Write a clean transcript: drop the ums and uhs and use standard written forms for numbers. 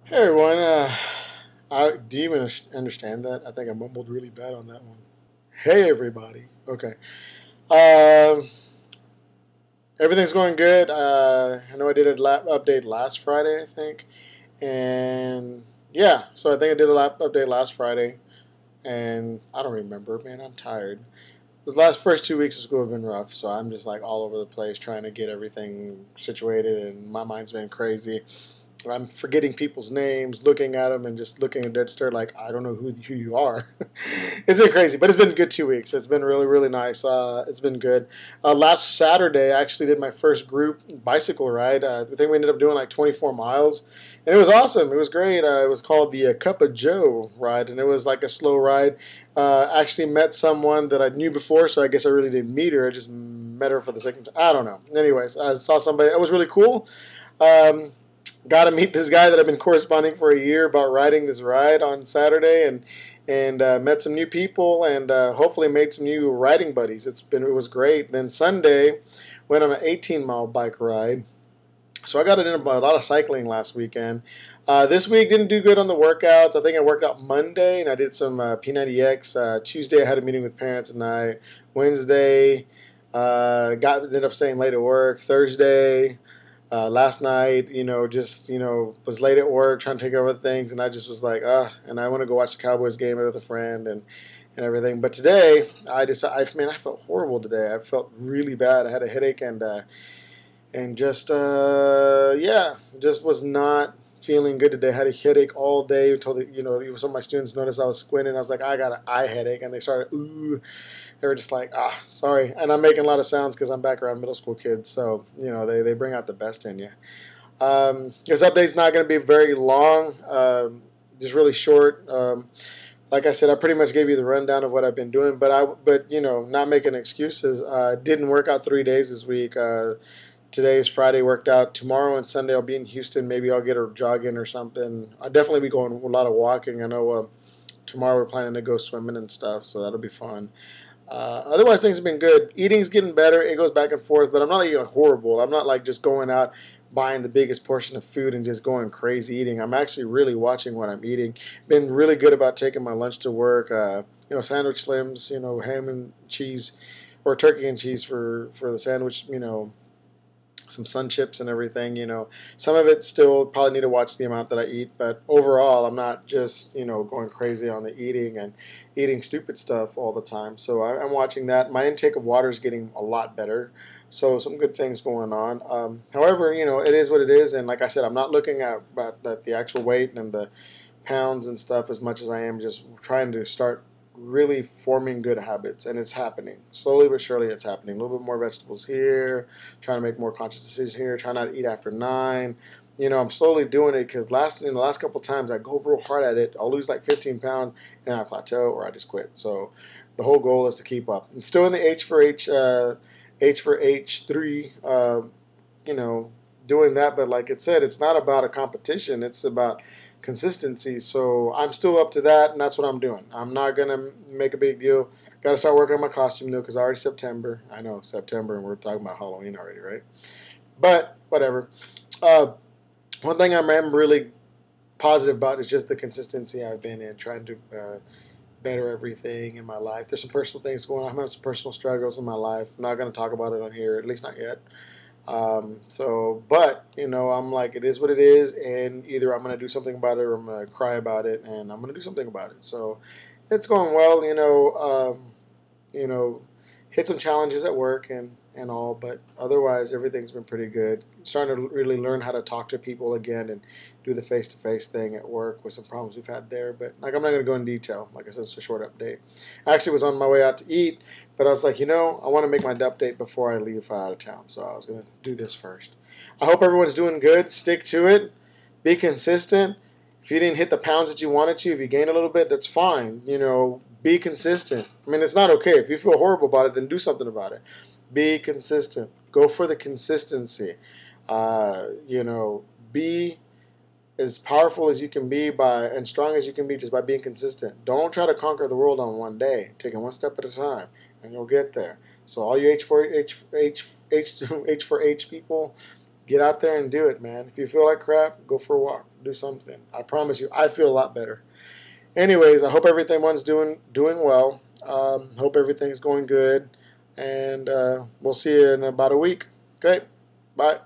Hey everyone, do you even understand that? I think I mumbled really bad on that one. Hey everybody. Okay. Um, Everything's going good. I know I did a lap update last Friday, I think, and yeah, so I think I did a lap update last Friday, and I don't remember. Man, I'm tired. The last first 2 weeks of school have been rough, so I'm just like all over the place trying to get everything situated, and my mind's been crazy. I'm forgetting people's names, looking at them, and just looking at dead stare like I don't know who you are. It's been crazy, but it's been a good 2 weeks. It's been really nice. It's been good. Last Saturday, I actually did my first group bicycle ride. I think we ended up doing like 24 miles, and it was awesome. It was great. It was called the Cup of Joe ride, and it was like a slow ride. Actually met someone that I knew before, so I guess I really didn't meet her. I just met her for the second time. I don't know. Anyways, I saw somebody. It was really cool. Um, Got to meet this guy that I've been corresponding for a year about riding this ride on Saturday, and met some new people, and hopefully made some new riding buddies. It was great. Then Sunday, went on an 18-mile bike ride. So I got it in a lot of cycling last weekend. This week didn't do good on the workouts. I think I worked out Monday and I did some P90X. Tuesday I had a meeting with parents at night. Wednesday ended up staying late at work. Thursday. Last night, just was late at work trying to take over things, and I just was like, and I want to go watch the Cowboys game with a friend and everything. But today, I felt horrible today. I felt really bad. I had a headache and just was not feeling good today. I had a headache all day until some of my students noticed I was squinting. I was like, I got an eye headache, and they started ooh. They were just like, sorry. And I'm making a lot of sounds because I'm back around middle school kids, so they bring out the best in you. This update's not going to be very long, just really short. Like I said, I pretty much gave you the rundown of what I've been doing, but not making excuses. Didn't work out 3 days this week. Today is Friday, worked out. Tomorrow and Sunday I'll be in Houston. Maybe I'll get a jog in or something. I'll definitely be going a lot of walking. I know tomorrow we're planning to go swimming and stuff, so that'll be fun. Otherwise, things have been good. Eating's getting better. It goes back and forth, but I'm not eating horrible. I'm not like just going out buying the biggest portion of food and just going crazy eating. I'm actually really watching what I'm eating. Been really good about taking my lunch to work. Sandwich slims. Ham and cheese, or turkey and cheese for the sandwich. Some sun chips and everything. Some of it still probably need to watch the amount that I eat, but overall, I'm not just going crazy on the eating and eating stupid stuff all the time. So I'm watching that. My intake of water is getting a lot better. So some good things going on. However, it is what it is, and like I said, I'm not looking at the actual weight and the pounds and stuff as much as I am just trying to start really forming good habits, and it's happening slowly but surely. It's happening. A little bit more vegetables here, trying to make more conscious decisions here, trying not to eat after 9. I'm slowly doing it because in the last couple of times I go real hard at it, I'll lose like 15 pounds and I plateau or I just quit. So the whole goal is to keep up. I'm still in the H for H3, doing that, but like it said, it's not about a competition, it's about consistency. So I'm still up to that, and that's what I'm doing. I'm not gonna make a big deal. Got to start working on my costume though, because already September. I know September, and we're talking about Halloween already, right? But whatever. Uh, One thing I'm really positive about is just the consistency I've been in, trying to better everything in my life. There's some personal things going on. I'm having some personal struggles in my life. I'm not gonna talk about it on here, at least not yet. But I'm like, it is what it is, and either I'm gonna do something about it or I'm gonna cry about it, and I'm gonna do something about it. So it's going well. You know, hit some challenges at work and all, but otherwise everything's been pretty good. Starting to really learn how to talk to people again and do the face-to-face thing at work with some problems we've had there. But like, I'm not going to go in detail. Like I said, it's a short update. I actually was on my way out to eat, but I was like, I want to make my update before I leave out of town, so I was going to do this first. I hope everyone's doing good. Stick to it. Be consistent. If you didn't hit the pounds that you wanted to, if you gained a little bit, that's fine. Be consistent. I mean, it's not okay. If you feel horrible about it, then do something about it. Be consistent. Go for the consistency. Be as powerful as you can be and strong as you can be just by being consistent. Don't try to conquer the world on one day. Take it one step at a time, and you'll get there. So all you H for H people, get out there and do it, man. If you feel like crap, go for a walk. Do something. I promise you, I feel a lot better. Anyways, I hope everyone's doing well. Hope everything's going good, and we'll see you in about a week. Okay, bye.